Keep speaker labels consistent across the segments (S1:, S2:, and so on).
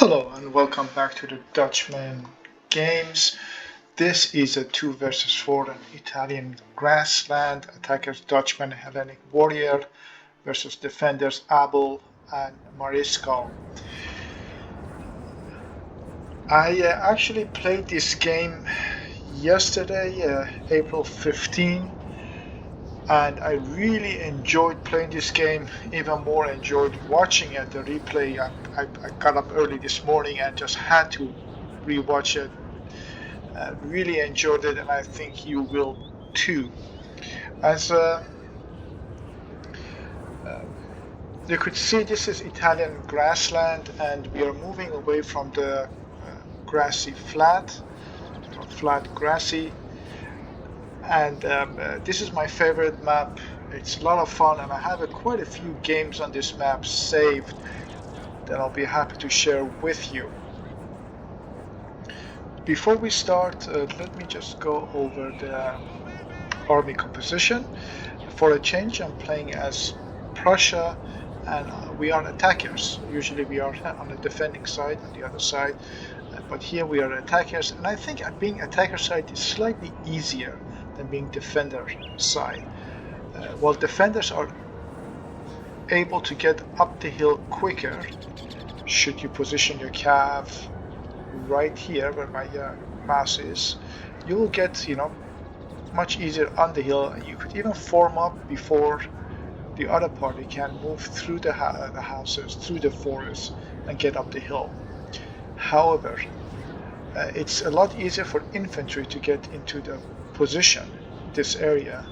S1: Hello and welcome back to the Dutchman games. This is a 2 versus 4 in Italian Grassland. Attackers Dutchman Hellenic Warrior versus defenders Abel and Mariscal. I actually played this game yesterday, April 15, and I really enjoyed playing this game, even more enjoyed watching it, the replay. I got up early this morning and just had to rewatch it. Really enjoyed it, and I think you will too. As you could see, this is Italian Grassland, and we are moving away from the grassy flat, not flat, grassy. And this is my favorite map. It's a lot of fun, and I have quite a few games on this map saved that I'll be happy to share with you. Before we start, let me just go over the army composition. For a change, I'm playing as Prussia, and we are attackers. Usually we are on the defending side, on the other side, but here we are attackers, and I think being attacker side is slightly easier than being defender side. While defenders are able to get up the hill quicker, should you position your cav right here where my mouse is, you will get much easier on the hill. You could even form up before the other party can move through the houses, through the forest, and get up the hill. However, it's a lot easier for infantry to get into the position, this area,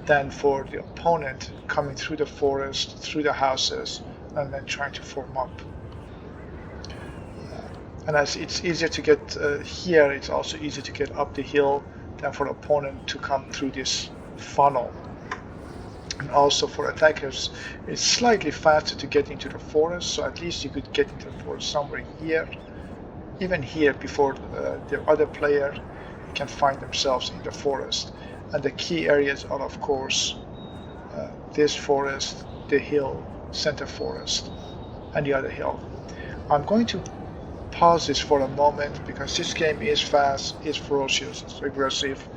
S1: than for the opponent coming through the forest, through the houses, and then trying to form up. And as it's easier to get here, it's also easier to get up the hill than for the opponent to come through this funnel. And also for attackers, it's slightly faster to get into the forest, so at least you could get into the forest somewhere here, even here, before the other player can find themselves in the forest. And the key areas are, of course, this forest, the hill, center forest, and the other hill. I'm going to pause this for a moment because this game is fast, is ferocious, it's aggressive,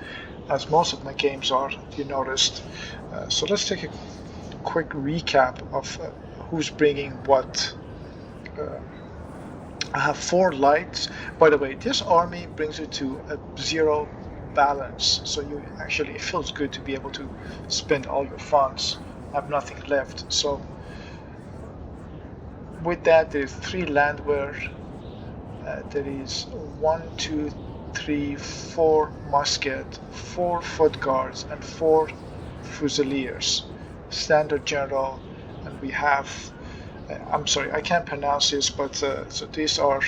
S1: as most of my games are, you noticed. So let's take a quick recap of who's bringing what. I have 4 lights. By the way, this army brings you to a 0 balance, so it feels good to be able to spend all your funds, have nothing left. So with that, there's 3 landwehr. There is 1, 2, 3, 4 musket, 4 foot guards, and 4 fusiliers. Standard general, and we have. I'm sorry, I can't pronounce this, but so these are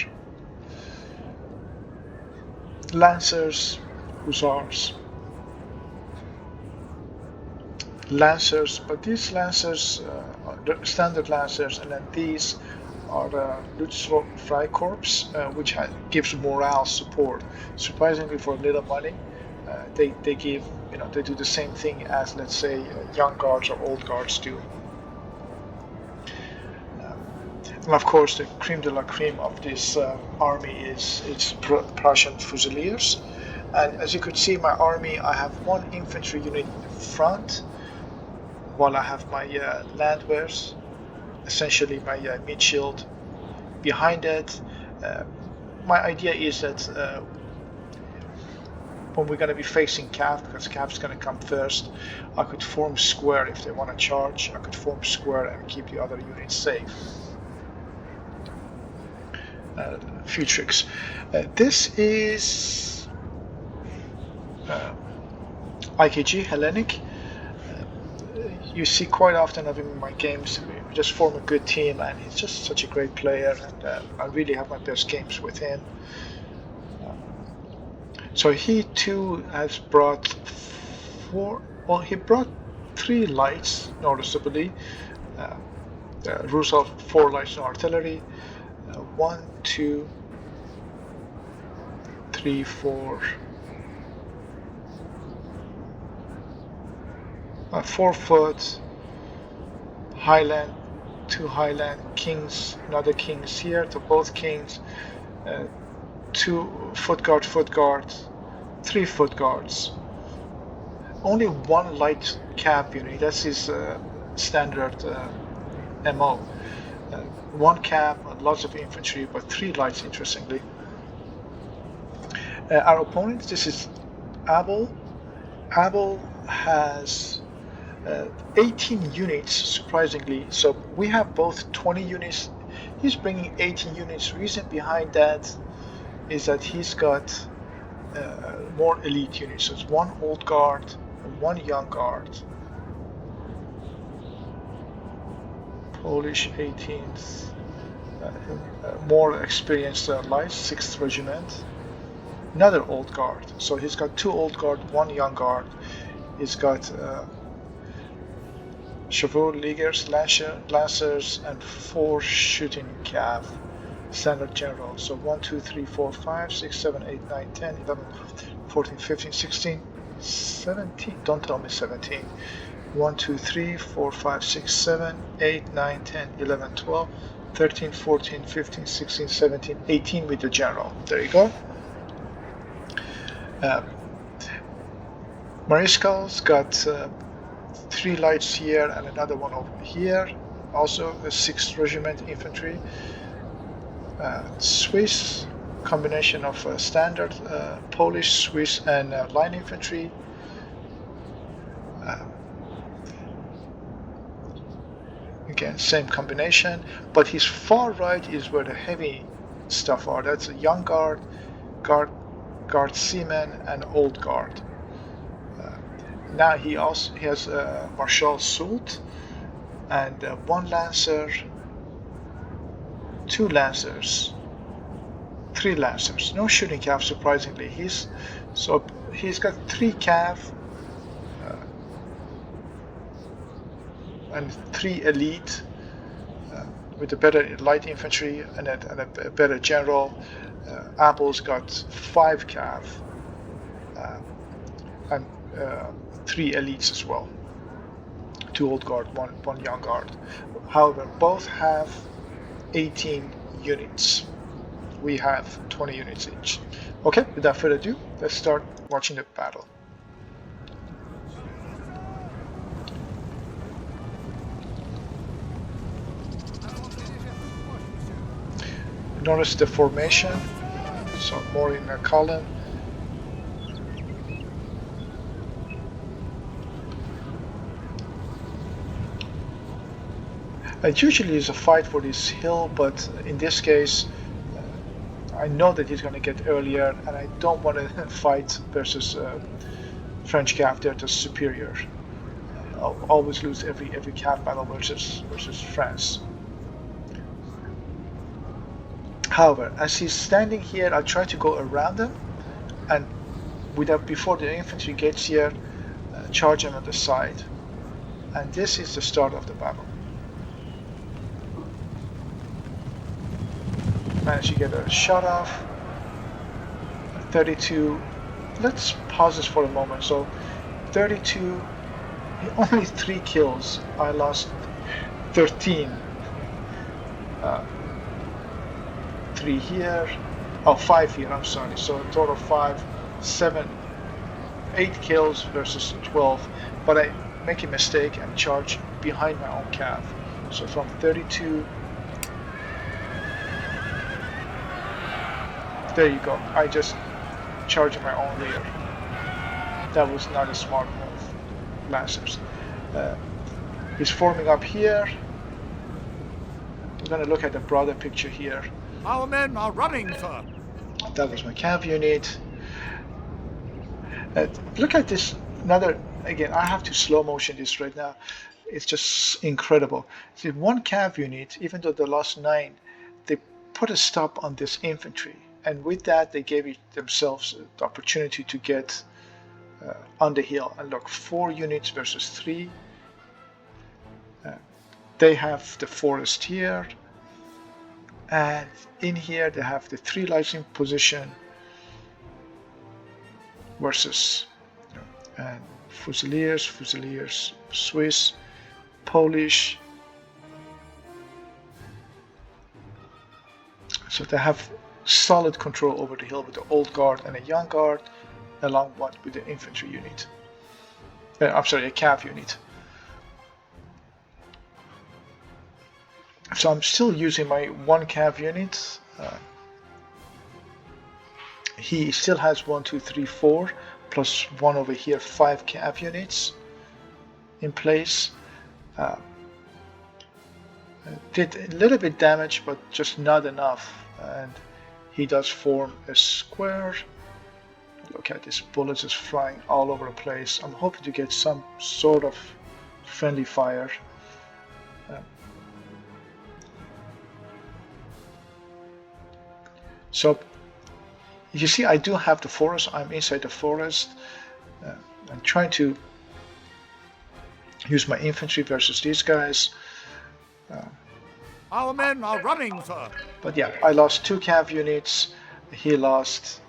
S1: lancers, hussars, but these lancers are standard lancers, and then these are the Luftfreikorps, which gives morale support. Surprisingly, for little money, they give, they do the same thing as, let's say, young guards or old guards do. And of course, the creme de la creme of this army is Prussian Fusiliers. And as you could see, my army, I have 1 infantry unit in the front, while I have my landwehrs, essentially my meat shield, behind it. My idea is that when we're going to be facing Cav, because Cav's going to come first, I could form square if they want to charge. I could form square and keep the other units safe. Few tricks. This is IKG Hellenic. You see quite often of him in my games. We just form a good team, and he's just such a great player, and I really have my best games with him. So he too has brought 4. Well, he brought 3 lights, noticeably. Russell 4 lights in artillery. 1, 2, 3, 4. 4 foot Highland two Highland kings, another kings here, to both kings, two foot guard, three foot guards. Only one light cav unit, that's his standard MO. One cav, lots of infantry, but three lights, interestingly. Our opponent, this is Abel. Abel has 18 units, surprisingly. So we have both 20 units. He's bringing 18 units. Reason behind that is that he's got more elite units. So it's one old guard and one young guard. Polish 18th, more experienced lights, 6th Regiment. Another old guard. So he's got two old guard, one young guard. He's got Chevaulegers, Lancers, and 4 shooting cav, standard general. So 1, 2, 3, 4, 5, 6, 7, 8, 9, 10, 11, 14, 15, 16, 17. Don't tell me 17. 1, 2, 3, 4, 5, 6, 7, 8, 9, 10, 11, 12, 13, 14, 15, 16, 17, 18 with the general. There you go. Mariscal's got 3 lights here and another one over here. Also a 6th Regiment infantry. Swiss, combination of standard Polish, Swiss, and line infantry. Again, same combination, but his far right is where the heavy stuff are. That's a young guard, guard seaman, and old guard. Now he has Marshal Soult and 1 lancer, 2 lancers, 3 lancers. No shooting cav, surprisingly. He's got 3 cav and 3 elite with a better light infantry and a better general. Apple's got 5 cav and 3 elites as well. 2 old guard, one young guard. However, both have 18 units. We have 20 units each. Okay, without further ado, let's start watching the battle. Notice the formation, so more in a column. It usually is a fight for this hill, but in this case, I know that he's going to get earlier, and I don't want to fight versus French cav. They're just superior. I'll always lose every cav battle versus France. However, as he's standing here, I'll try to go around him, and before the infantry gets here, charge him on the side. And this is the start of the battle. Managed to get a shot off. 32. Let's pause this for a moment. So 32, only 3 kills. I lost 13. 3 here. Oh, 5 here, I'm sorry. So a total of 5, 7, 8 kills versus 12. But I make a mistake and charge behind my own cav. So from 32, there you go. I just charged my own rear. That was not a smart move. Lancers. He's forming up here. We're going to look at the broader picture here.
S2: Our men are running, sir.
S1: That was my cav unit. Look at this. Again, I have to slow motion this right now. It's just incredible. See, 1 cav unit, even though they lost 9, they put a stop on this infantry. And with that, they gave themselves the opportunity to get on the hill. And look, 4 units versus 3. They have the forest here. And in here, they have the 3 lights in position versus and Fusiliers, Swiss, Polish, So they have solid control over the hill with the old guard and a young guard, along with the infantry unit. I'm sorry, a cav unit. So I'm still using my one cav unit. He still has 1, 2, 3, 4, plus one over here, 5 cav units in place. Did a little bit damage, but just not enough. And he does form a square. Look at this, bullets is flying all over the place. I'm hoping to get some sort of friendly fire. So you see, I do have the forest. I'm inside the forest. I'm trying to use my infantry versus these guys.
S2: Our men are running, sir.
S1: But yeah, I lost 2 cav units. He lost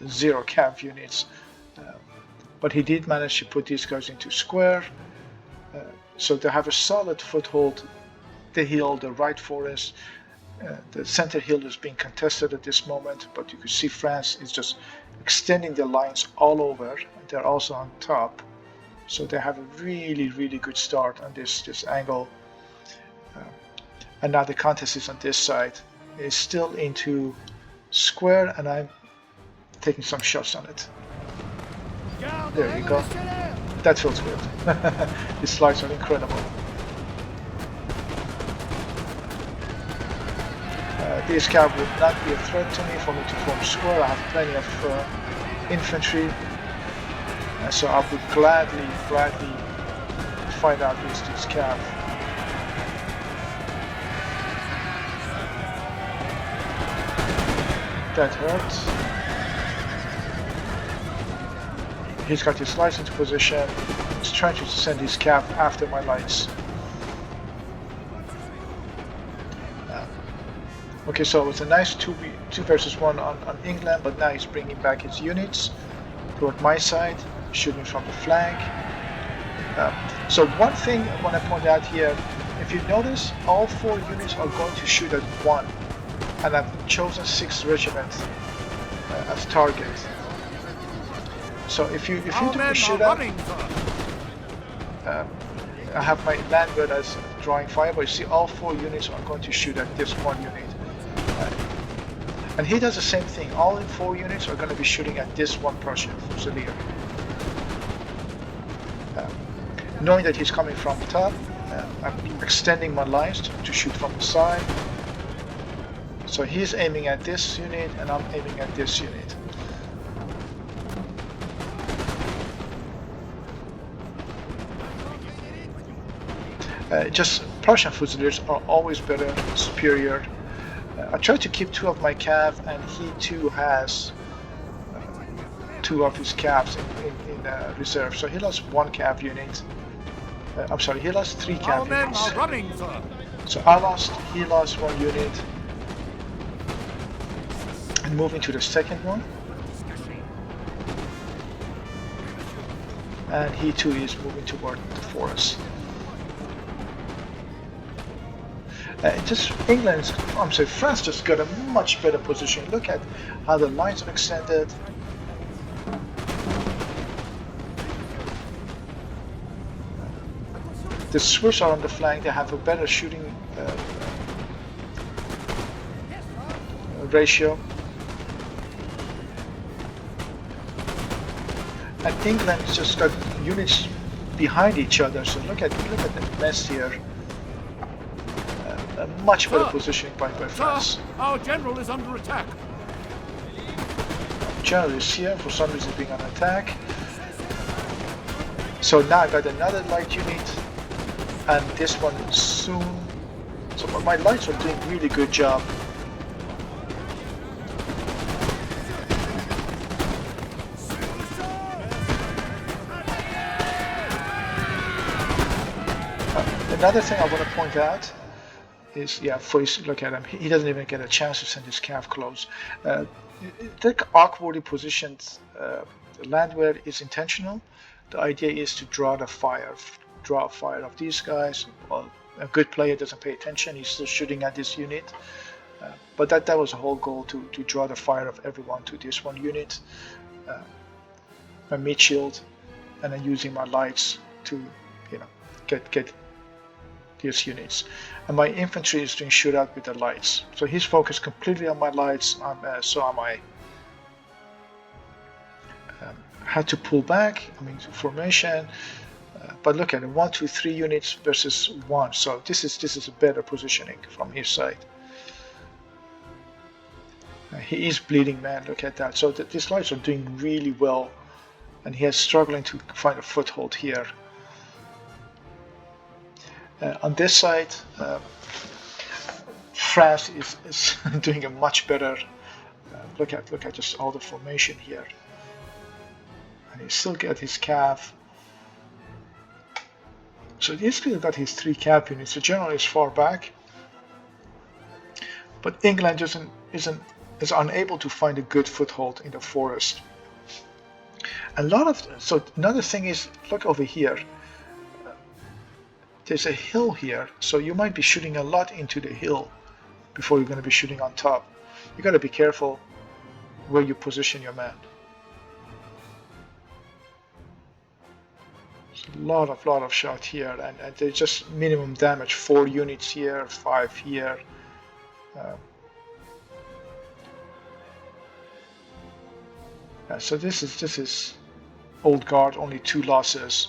S1: 0 cav units. But he did manage to put these guys into square. So they have a solid foothold. The hill, the right forest. The center hill is being contested at this moment, but you can see France is just extending the lines all over. They're also on top, so they have a really, really good start on this angle. And now the contest is on this side. It's still into square, and I'm taking some shots on it. There you go. That feels good. These slides are incredible. These cav would not be a threat to me for me to form square. I have plenty of infantry, so I would gladly fight out these cav. That hurt. He's got his lights into position. He's trying to send his cav after my lights. Okay, so it was a nice 2 versus 1 on England, but now he's bringing back his units toward my side, shooting from the flank. So one thing I want to point out here, if you notice, all 4 units are going to shoot at 1, and I've chosen 6th Regiment as target. So if you do a shootout, I have my landward as drawing fire, but you see all 4 units are going to shoot at this 1 unit. And he does the same thing. All 4 units are going to be shooting at this 1 Prussian Fusilier. Knowing that he's coming from the top, I'm extending my lines to shoot from the side. So he's aiming at this unit, and I'm aiming at this unit. Just Prussian Fusiliers are always better, superior. I tried to keep 2 of my cav, and he too has 2 of his cavs in reserve. So he lost 1 cav unit. I'm sorry, he lost 3 cav units. Men are running, sir. So he lost 1 unit. And moving to the second one. And he too is moving toward the forest. France just got a much better position. Look at how the lines are extended. The Swiss are on the flank. They have a better shooting ratio. And England just got units behind each other. So look at the mess here. A much better positioning by France.
S2: Our general is under attack.
S1: General is here, for some reason being on attack. So now I got another light unit, and this one soon. So my lights are doing a really good job. Another thing I want to point out is, look at him. He doesn't even get a chance to send his cav close. The awkwardly positioned landwehr is intentional. The idea is to draw fire of these guys. Well, a good player doesn't pay attention. He's still shooting at this unit. But that was the whole goal, to draw the fire of everyone to this one unit. My mid shield, and then using my lights to get these units. And my infantry is doing shootout with the lights. So he's focused completely on my lights, so am I. Had to pull back, to formation. But look at it, 1, 2, 3 units versus 1. So this is a better positioning from his side. He is bleeding, man. Look at that. So these lights are doing really well, and he is struggling to find a foothold here. On this side, France is doing a much better. Look at just all the formation here, and he still got his cav. So he's still got his 3 cav units. The general is far back, but England is unable to find a good foothold in the forest. So another thing is, look over here. There's a hill here, so you might be shooting a lot into the hill before you're going to be shooting on top. You got to be careful where you position your man. There's a lot of shot here, and there's just minimum damage. 4 units here, 5 here. So this is Old Guard, only 2 losses.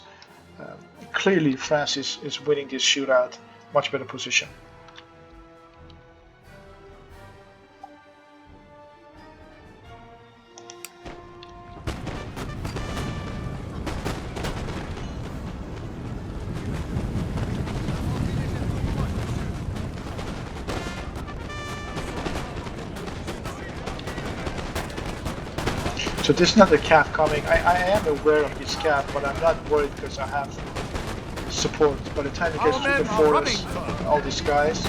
S1: Clearly France is winning this shootout, much better position. So this is not a cap coming. I am aware of this cap, but I'm not worried because I have support. By the time it gets through the forest, all these guys.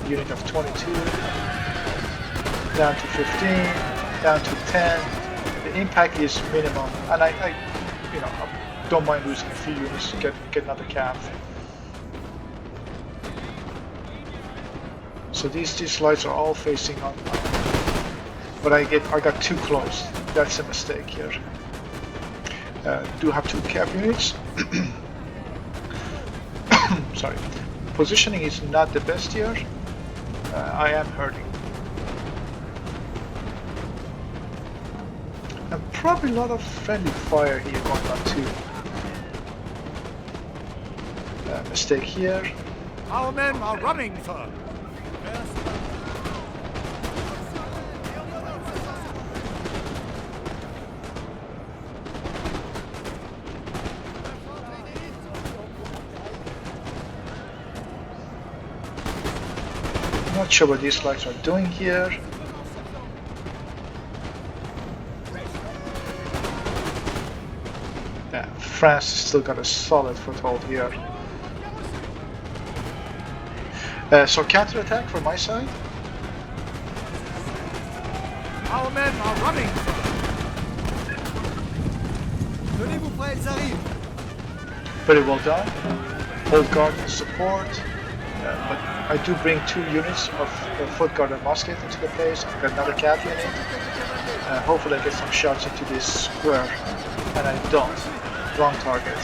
S1: Unit of 22, down to 15, down to 10. The impact is minimum, and I don't mind losing a few units to get another cap. So these lights are all facing on. But I got too close. That's a mistake here. Do have 2 cap units. Sorry. Positioning is not the best here. I am hurting. And probably a lot of friendly fire here going on too. Mistake here.
S2: Our men are running, sir.
S1: Not sure what these lights are doing here. Yeah, France still got a solid foothold here. So counter-attack from my side.
S2: Our men are running.
S1: Very well done. Old Guard and support. But I do bring 2 units of foot guard and musket into the place. I've got another cav unit. Hopefully I get some shots into this square. And I don't. Wrong target.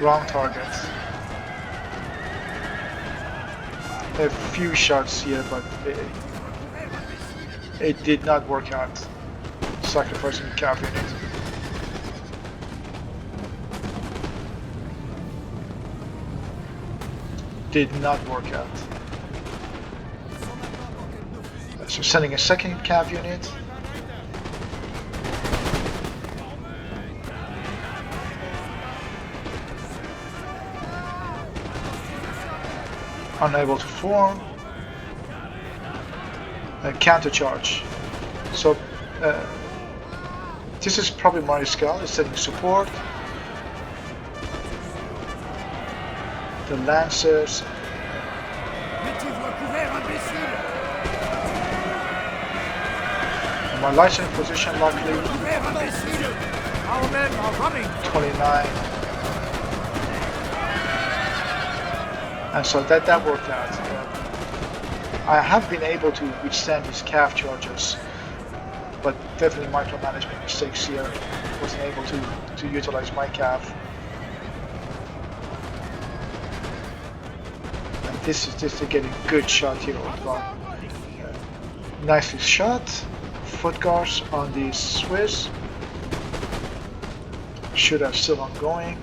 S1: Wrong target. A few shots here, but it did not work out. Sacrificing the cav unit. Did not work out. So sending a second cav unit. Unable to form. Counter charge. So this is probably Mariscal is sending support. The Lancers. And my lights in position, luckily.
S2: Our men are running.
S1: 29. And so that worked out. I have been able to withstand these calf charges, but definitely micromanagement mistakes here. Wasn't able to utilize my calf. And this is just to get a good shot here as well. Nicely shot. Foot guards on the Swiss. Should have still ongoing.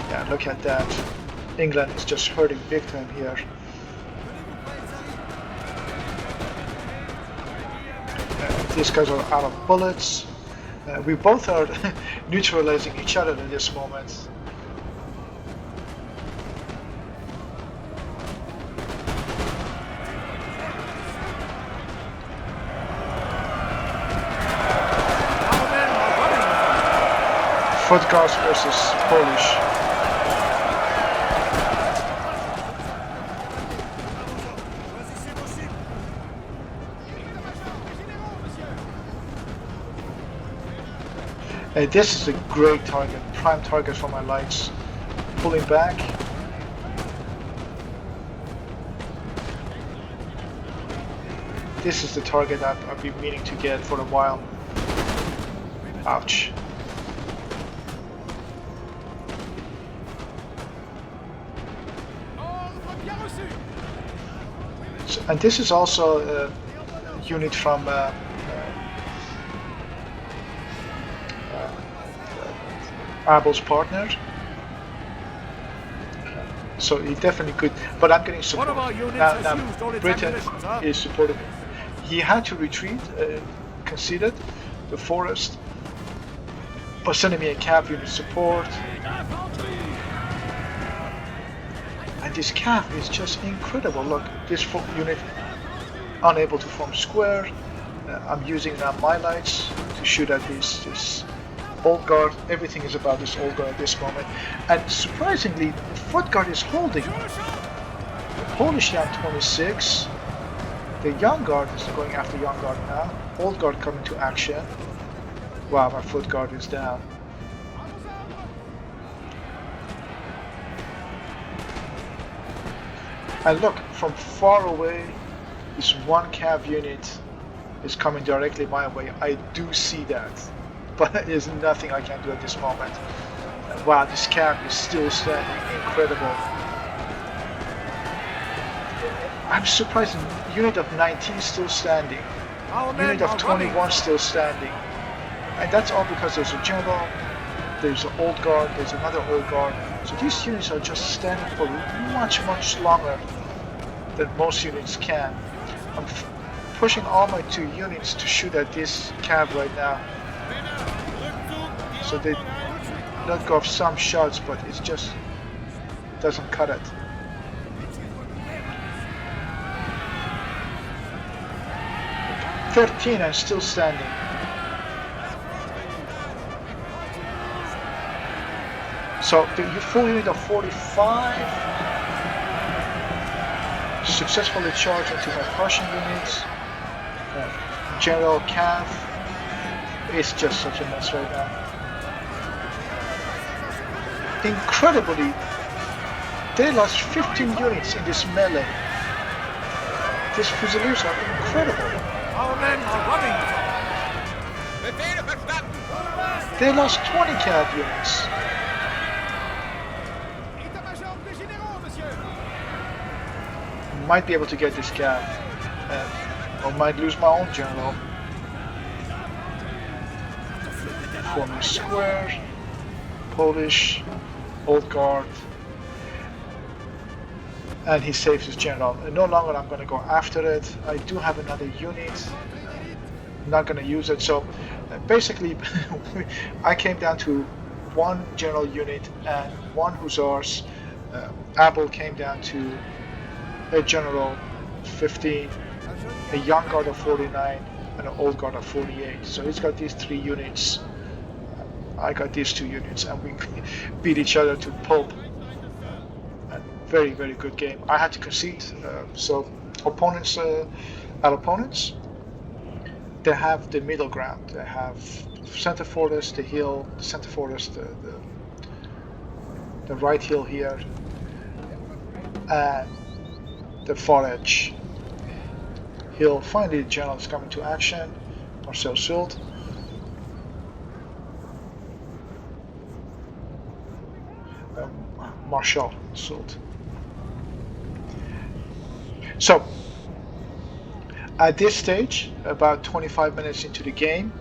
S1: Yeah, look at that. England is just hurting big time here. These guys are out of bullets. We both are neutralizing each other in this moment. Foot guards versus Polish. This is a great target, prime target for my lights. Pulling back. This is the target that I've been meaning to get for a while. Ouch. So, and this is also a unit from Abel's partner, so he definitely could, but I'm getting support. Now Britain is supporting him. He had to retreat, conceded the forest, but sending me a cav unit support. And this cav is just incredible. Look, this unit unable to form square. I'm using now my lights to shoot at this old guard. Everything is about this old guard at this moment, and surprisingly the foot guard is holding. The Polish down 26, the young guard is going after young guard now, old guard coming to action. Wow, my foot guard is down. And look, from far away this one cav unit is coming directly my way. I do see that, but there's nothing I can do at this moment. Wow, this cav is still standing. Incredible. I'm surprised. Unit of 19 still standing. Unit of 21 still standing. And that's all because there's a general, there's an old guard, there's another old guard. So these units are just standing for much longer than most units can. I'm pushing all my 2 units to shoot at this cav right now. So they let go of some shots, but it just doesn't cut it. .13 and still standing. So the full unit of 45 successfully charged into my Prussian units. General Cav is just such a mess right now. Incredibly, they lost 15 units in this melee. These Fusiliers are incredible.
S2: Our men are running.
S1: They lost 20 cav units. Might be able to get this cav, or might lose my own general. Forming square, Polish, old guard, and he saves his general. No longer I'm going to go after it. I do have another unit. I'm not going to use it. So basically, I came down to 1 general unit and 1 hussars. Abel came down to a general 15, a young guard of 49, and an old guard of 48. So he's got these 3 units. I got these 2 units, and we beat each other to pulp. Very good game. I had to concede. So opponents, our opponents, they have the middle ground. They have center fortress, the hill, the center fortress, the right hill here. and the far edge. He'll find the general is coming to action. Marcel Schuld. Marshal Schuld. So, at this stage, about 25 minutes into the game,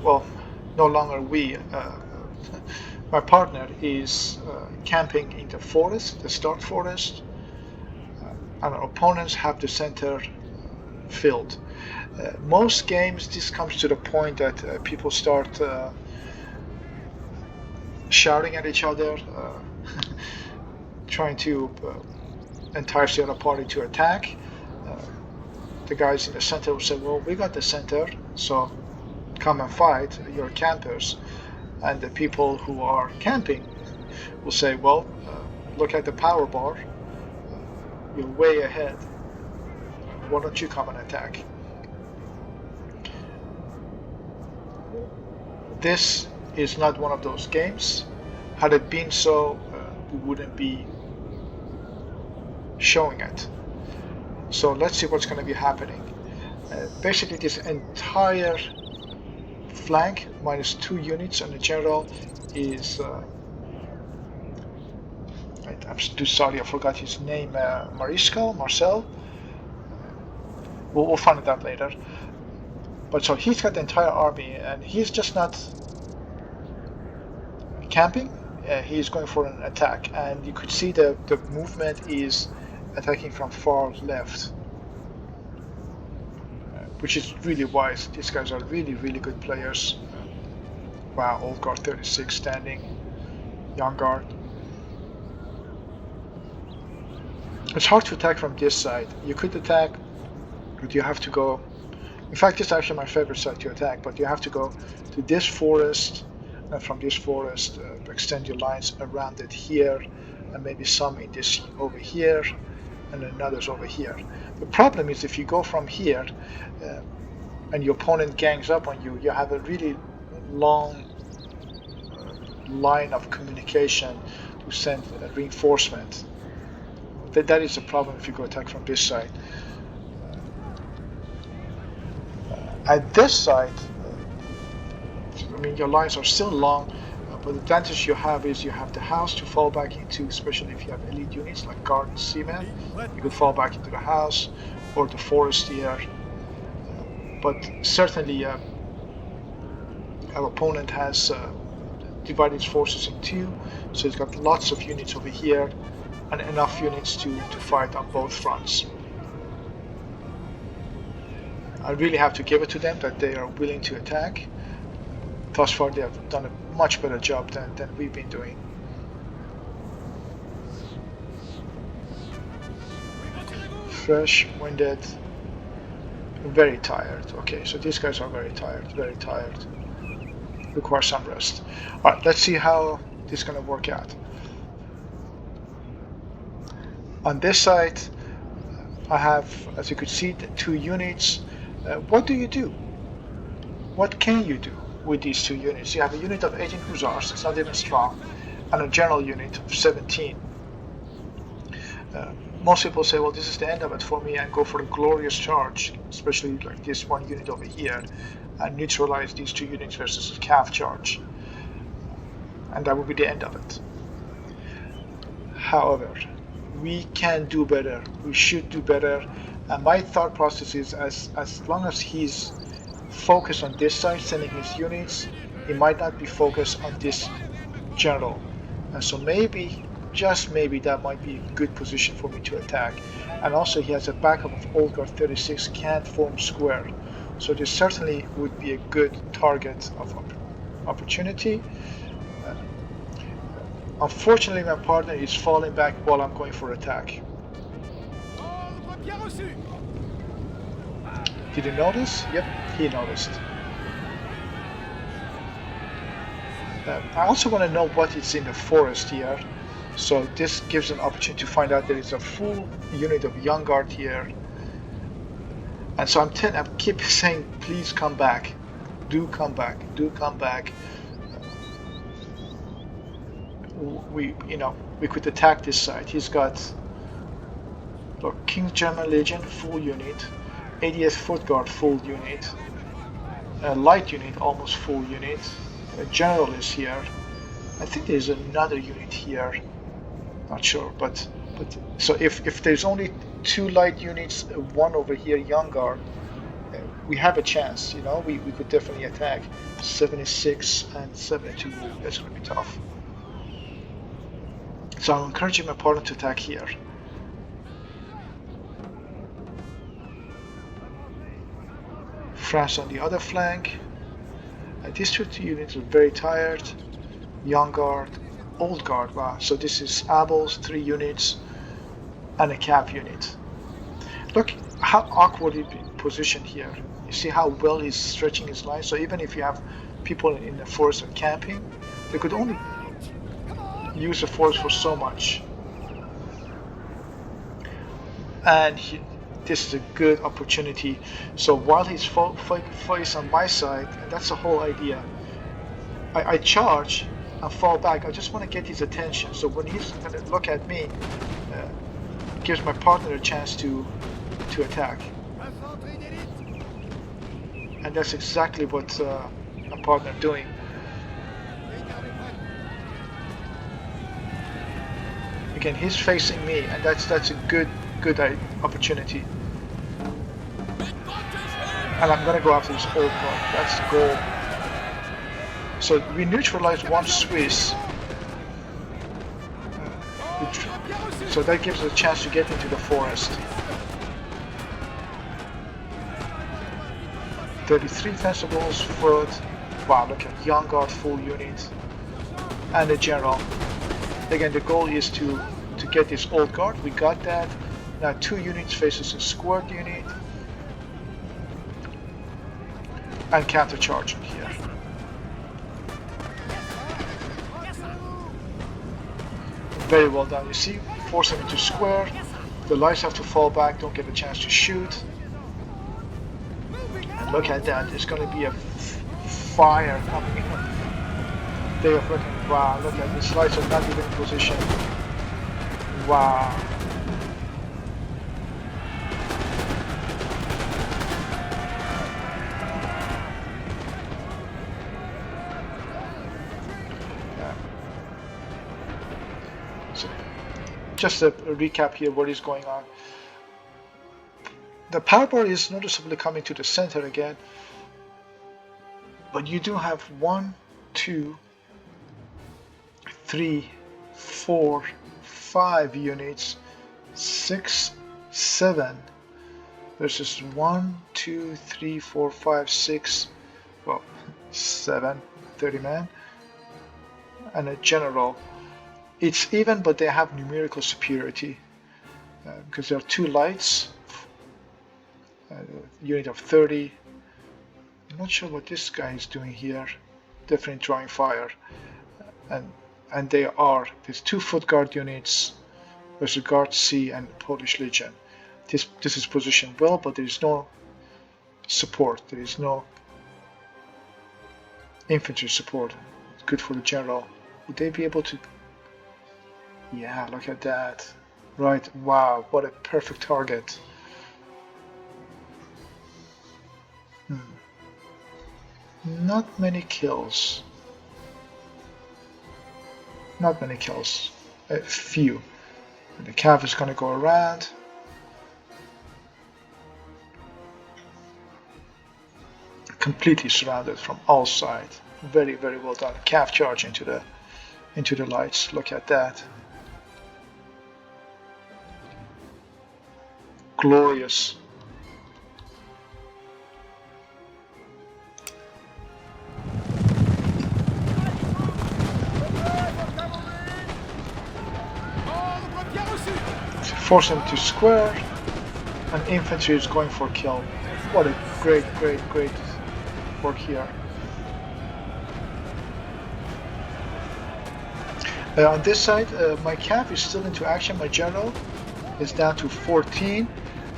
S1: well, no longer my partner is camping in the forest, the start forest, and our opponents have the center filled. Most games, this comes to the point that people start shouting at each other, trying to entice the other party to attack. The guys in the center will say, well, we got the center, so come and fight, you're campers. And the people who are camping will say, well, look at the power bar, you're way ahead, why don't you come and attack? This is not one of those games. Had it been so, we wouldn't be showing it. So let's see what's going to be happening. Basically, this entire flank minus 2 units on the general is I'm too sorry, I forgot his name. Marcel. We'll find it out later. But so he's got the entire army, and he's just not camping. He's going for an attack, and you could see the movement is attacking from far left, which is really wise. These guys are really, really good players. Wow, old guard 36 standing, young guard. It's hard to attack from this side. You could attack, but you have to go. In fact, this is actually my favorite side to attack, but you have to go to this forest, and from this forest extend your lines around it here, and maybe some in this over here, and then others over here. The problem is if you go from here and your opponent gangs up on you, you have a really long line of communication to send a reinforcement. That is a problem if you go attack from this side. At this side, I mean, your lines are still long, but the advantage you have is you have the house to fall back into, especially if you have elite units like guard and seamen. You could fall back into the house or the forest here. But certainly, our opponent has divided his forces in two, so he's got lots of units over here and enough units to fight on both fronts. I really have to give it to them that they are willing to attack. Thus far, they have done a much better job than we've been doing. Fresh, winded, very tired. Okay, so these guys are very tired, very tired. Require some rest. Alright, let's see how this is going to work out. On this side, I have, as you could see, the 2 units. What do you do? What can you do with these 2 units? You have a unit of 18 hussars, it's not even strong, and a general unit of 17. Most people say, well, this is the end of it for me, and go for a glorious charge, especially like this one unit over here, and neutralize these 2 units versus a calf charge. And that would be the end of it. However, we can do better. We should do better. And my thought process is as long as he's focused on this side, sending his units, he might not be focused on this general. And so maybe, just maybe, that might be a good position for me to attack. And also he has a backup of Old Guard 36, can't form square. So this certainly would be a good target of opportunity. Unfortunately, my partner is falling back while I'm going for attack. Did you notice? Yep, he noticed. I also want to know what is in the forest here. So this gives an opportunity to find out there is a full unit of young guard here. And so I keep saying, please come back. Do come back. Do come back. we could attack this side. He's got, look, King German Legion full unit, 80th Foot Guard full unit, a light unit almost full unit, a general is here. I think there's another unit here, not sure, but so if there's only 2 light units, one over here, Young Guard, we have a chance, we could definitely attack. 76 and 72, that's going to be tough. So I'm encouraging my partner to attack here. France on the other flank. These 2 units are very tired. Young Guard, Old Guard, wow. So this is Abels, 3 units, and a Cav unit. Look how awkwardly positioned here. You see how well he's stretching his line. So even if you have people in the forest and camping, they could only use the forest for so much. And this is a good opportunity. So while he's focused on my side, and that's the whole idea, I charge and fall back. I just want to get his attention. So when he's going to look at me, gives my partner a chance to attack. And that's exactly what my partner doing. Again, he's facing me, and that's a good opportunity. And I'm gonna go after this Old Guard. That's the goal. So we neutralize one Swiss. So that gives us a chance to get into the forest. 33 Fencibles, Foot. Wow, look at Young Guard full unit. And a general. Again, the goal is to get this Old Guard. We got that. Now 2 units faces a squared unit. And counter-charging here. Very well done. You see, force them into square. The lights have to fall back, don't get a chance to shoot. And look at that, there's going to be a fire coming. They are freaking, wow, look at this, lights are not even in position. Wow. Just a recap here, what is going on. The power bar is noticeably coming to the center again, but you do have 1, 2, 3, 4, 5 units, 6, 7 versus 1, 2, 3, 4, 5, 6, well, 7, 30 man, and a general. It's even, but they have numerical superiority because there are 2 lights, unit of 30. I'm not sure what this guy is doing here. Definitely drawing fire, and there's 2 Foot Guard units versus Guard C and Polish Legion. This is positioned well, but there is no support. There is no infantry support. It's good for the general. Would they be able to? Yeah, look at that. Right, wow, what a perfect target. Not many kills. Not many kills. A few. And the Cav is gonna go around. Completely surrounded from all sides. Very, very well done. Cav charge into the lights. Look at that. Glorious. Force him to square, and infantry is going for kill. What a great work here. On this side, my Cav is still into action. My general is down to 14.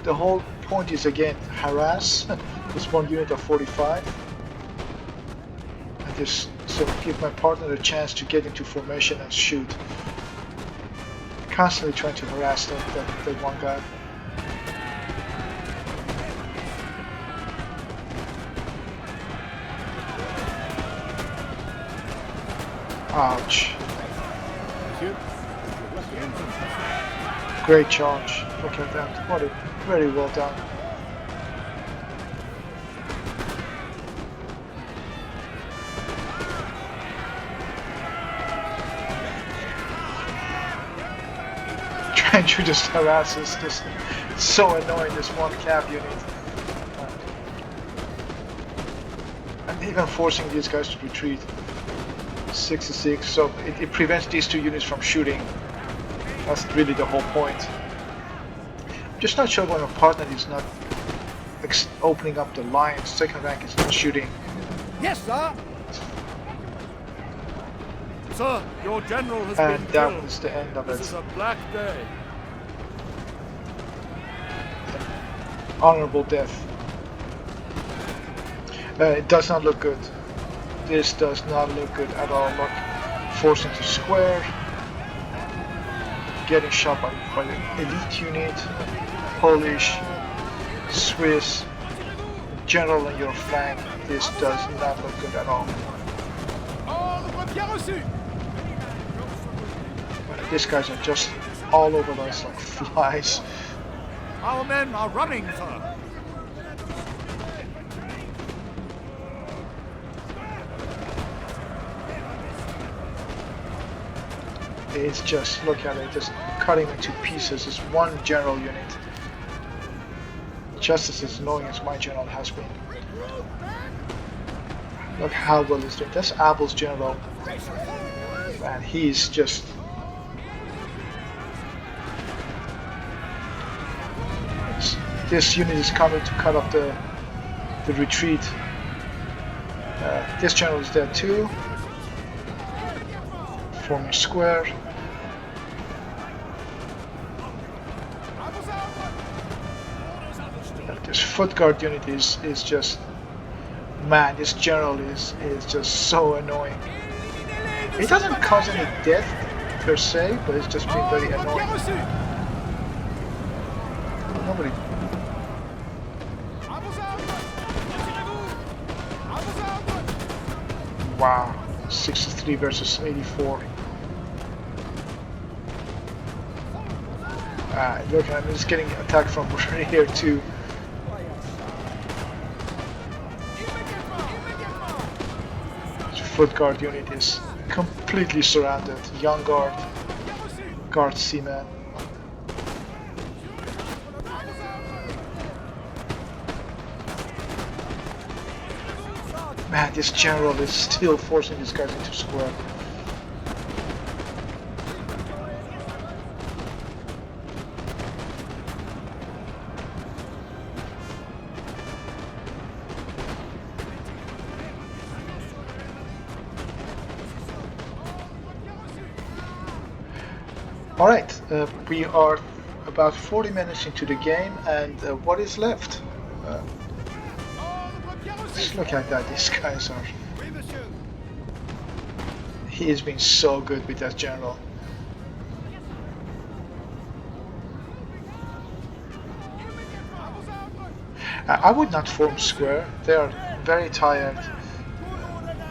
S1: The whole point is again harass. This one unit of 45. And this So give my partner a chance to get into formation and shoot. Constantly trying to harass that one guy. Ouch. Great charge. Look at that. What a very well done. Trying to just harass is just so annoying, this one cap unit. And even forcing these guys to retreat. 66, so it prevents these two units from shooting. That's really the whole point. I'm just not sure why my partner is not opening up the line. Second rank is not shooting.
S2: Yes, sir. Sir, your general has
S1: And
S2: been
S1: that
S2: killed.
S1: was the end of
S2: This
S1: it.
S2: is a black day.
S1: Honorable death. It does not look good. This does not look good at all. Look, forced into square. Getting shot by the elite unit. Polish, Swiss, general on your flank. This does not look good at all. These guys are just all over us like flies.
S2: Our men are running, sir.
S1: It's just, look at it, just cutting into pieces. It's one general unit. Just as annoying as my general has been. Look how well he's doing. That's Abel's general. Man, he's just... This unit is coming to cut off the retreat. This general is dead too. Forming square. This foot guard unit is just, man, this general is just so annoying. It doesn't cause any death per se, but it's just been very annoying. Nobody. Wow, 63 versus 84. Look, I'm just getting attacked from right here too. Foot guard unit is completely surrounded. Young guard, guard seaman. Man, this general is still forcing these guys into square. Alright, we are about 40 minutes into the game, and what is left? Just look at that, these guys are... He has been so good with that general. I would not form square, they are very tired.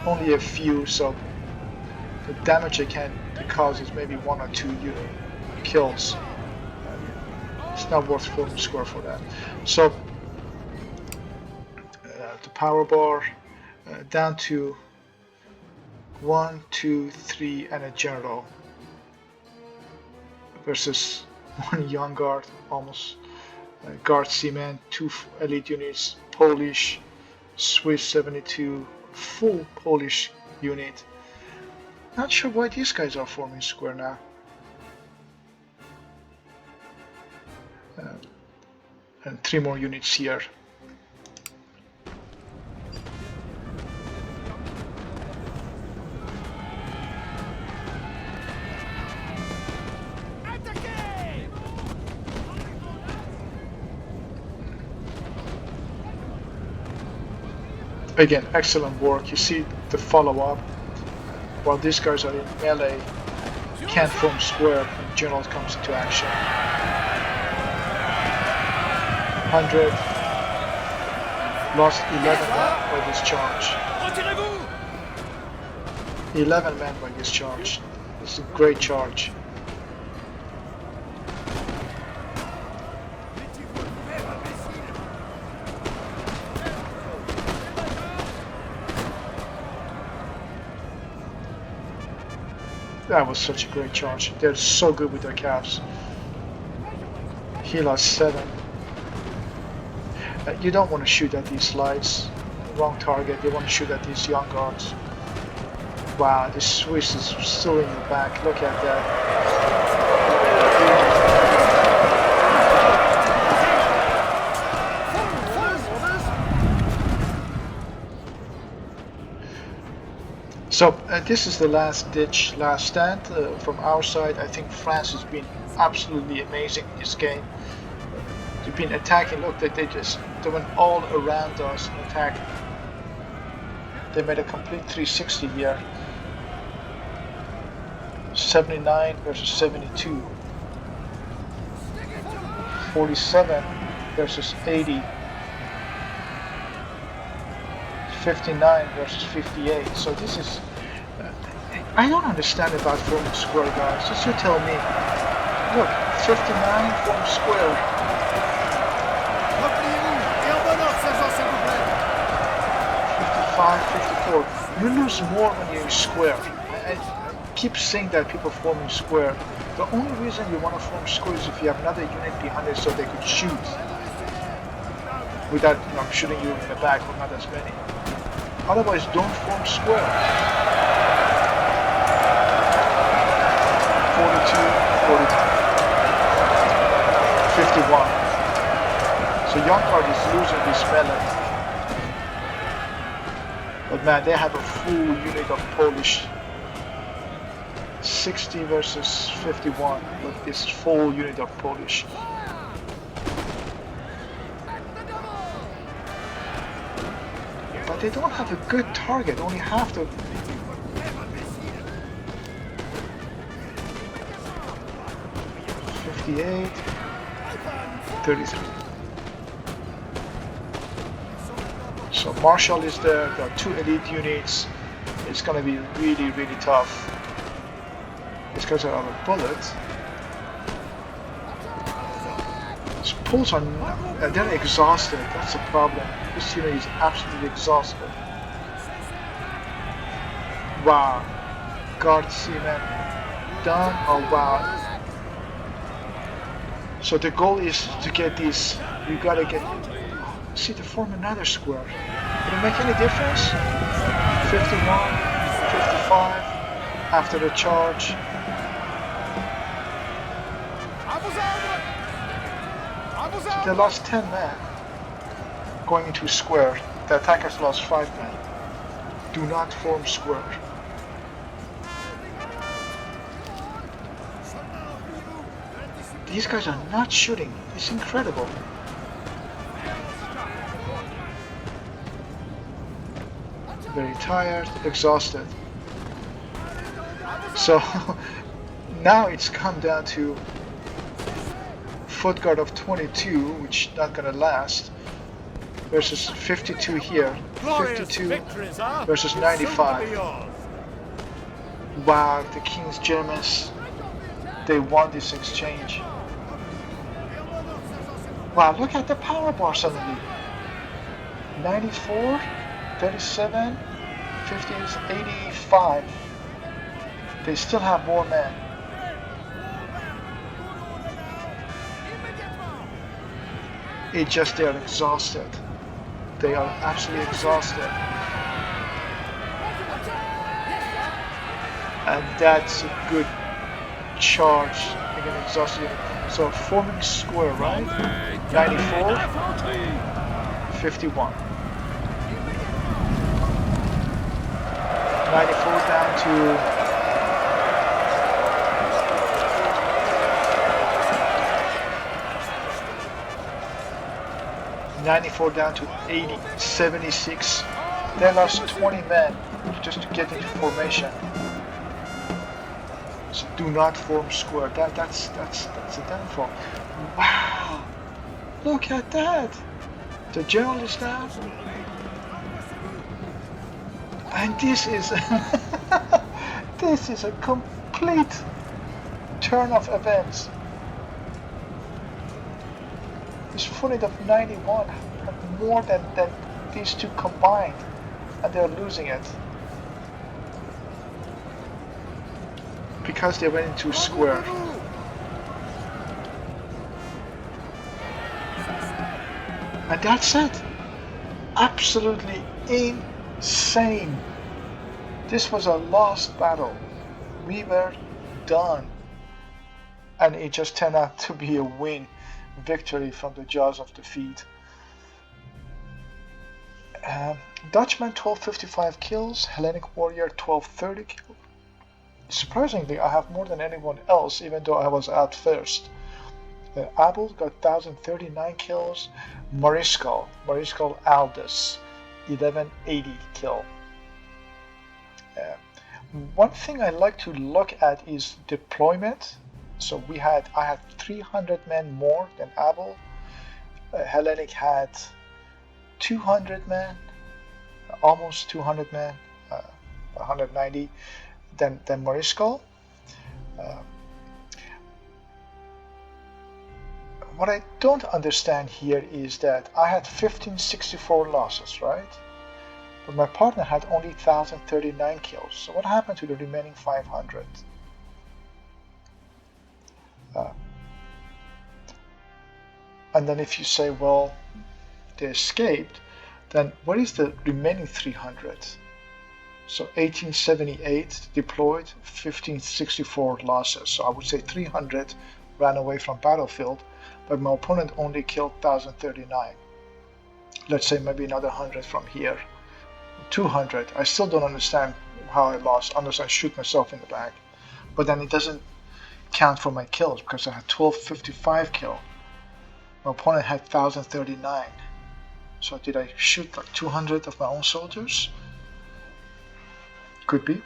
S1: Only a few, so the damage they can cause is maybe 1 or 2 kills. It's not worth forming square for that. So the power bar down to 1, 2, 3 and a general versus 1 young guard, almost guard seaman, 2 elite units, Polish, Swiss 72, full Polish unit. Not sure why these guys are forming square now. And 3 more units here. Again, excellent work. You see the follow-up. while these guys are in melee, can't form square when general comes into action. 100, lost 11 men by this charge. 11 men by this charge. This is a great charge. That was such a great charge. They're so good with their calves. He lost 7. You don't want to shoot at these slides. Wrong target. You want to shoot at these young guards. Wow, the Swiss is still in the back. Look at that. So this is the last ditch, last stand from our side. I think France has been absolutely amazing in this game. They've been attacking. Look, they went all around us and attacked. They made a complete 360 here. 79 versus 72. 47 versus 80. 59 versus 58. So this is I don't understand about forming square, guys. Just you tell me. Look, 59 form square. 55, 54. You lose more when you're square. I keep saying that people forming square. The only reason you want to form square is if you have another unit behind it so they could shoot without shooting you in the back or not as many. Otherwise, don't form square. 42, 51. So Youngcard is losing this melee. But man, they have a full unit of Polish. 60 versus 51 with this full unit of Polish. But they don't have a good target, only half the... $58, 33. So Marshall is there, there are 2 elite units. It's gonna be really, really tough. These guys are out of bullets. These Poles are, they're exhausted, that's the problem. This unit is absolutely exhausted. Wow. Guard seamen done, oh wow. So the goal is to get these, you gotta get, see to form another square. Will it make any difference? 51, 55, after the charge. They lost 10 men going into square. The attackers lost 5 men. Do not form square. These guys are not shooting. It's incredible. Very tired, exhausted. So now it's come down to foot guard of 22, which not gonna last, versus 52 here. 52 versus 95. Wow, the King's Germans, they won this exchange. Wow, look at the power bar suddenly. 94, 37, 50 is 85. They still have more men. It's just they're exhausted. They are absolutely exhausted. And that's a good charge against exhausted. So forming square, right? 94, 51. 94 down to 94 down to 80, 76. They lost 20 men just to get into formation. So do not form square. That's a downfall. Wow! Look at that. The general is down, and this is this is a complete turn of events. This unit of 91 had more than these two combined, and they're losing it because they went into square. And that's it. Absolutely insane. This was a lost battle. We were done. And it just turned out to be a win. Victory from the jaws of defeat. Dutchman 1255 kills, Hellenic Warrior 1230 kills. Surprisingly, I have more than anyone else, even though I was out first. Abel got 1039 kills, Mariscal Aldous 1180 kill. One thing I like to look at is deployment. So I had 300 men more than Abel. Hellenic had 200 men, almost 200 men, 190 than Mariscal. What I don't understand here is that I had 1564 losses, right? But my partner had only 1039 kills. So what happened to the remaining 500? And then if you say, well, they escaped, then what is the remaining 300? So 1878 deployed, 1564 losses. So I would say 300 ran away from battlefield, but my opponent only killed 1039. Let's say maybe another 100 from here. 200. I still don't understand how I lost unless I shoot myself in the back. But then it doesn't count for my kills because I had 1255 kill. My opponent had 1039. So did I shoot like 200 of my own soldiers? Could be.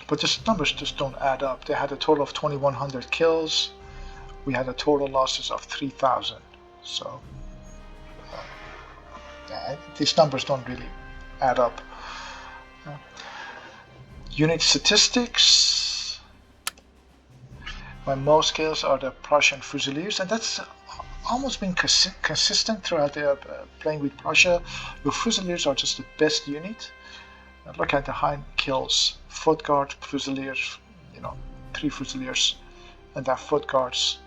S1: But the numbers just don't add up. They had a total of 2100 kills. We had a total losses of 3000. So these numbers don't really add up. Unit statistics. My most kills are the Prussian Fusiliers, and that's almost been consistent throughout the playing with Prussia. Your Fusiliers are just the best unit. Look at the high kills. Foot guard, Fusiliers, 3 Fusiliers, and their foot guards.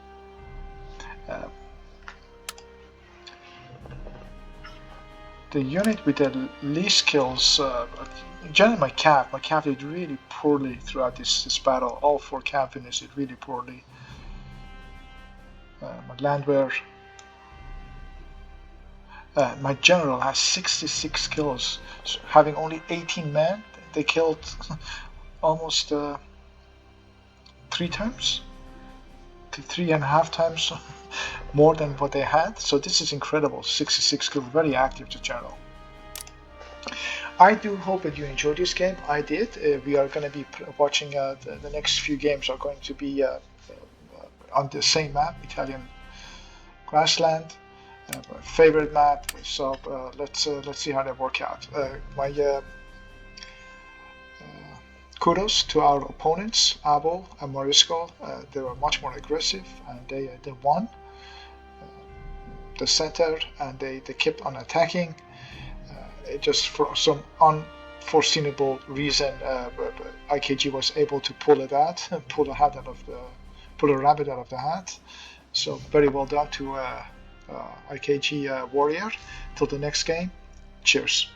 S1: The unit with the least kills, generally my Cav did really poorly throughout this battle. All 4 Cav units did really poorly. My Landwehr, my general has 66 kills, so having only 18 men. They killed almost 3 times, 3.5 times more than what they had. So this is incredible. 66 kills, very active, the general. I do hope that you enjoyed this game. I did. We are going to be watching the next few games are going to be on the same map, Italian Grassland. My favorite map. So let's see how they work out. My kudos to our opponents, Abel and Mariscal. They were much more aggressive, and they won the center, and they kept on attacking. Just for some unforeseeable reason, IKG was able to pull it out, pull a rabbit out of the hat. So very well done to IKG Warrior. Till the next game, cheers.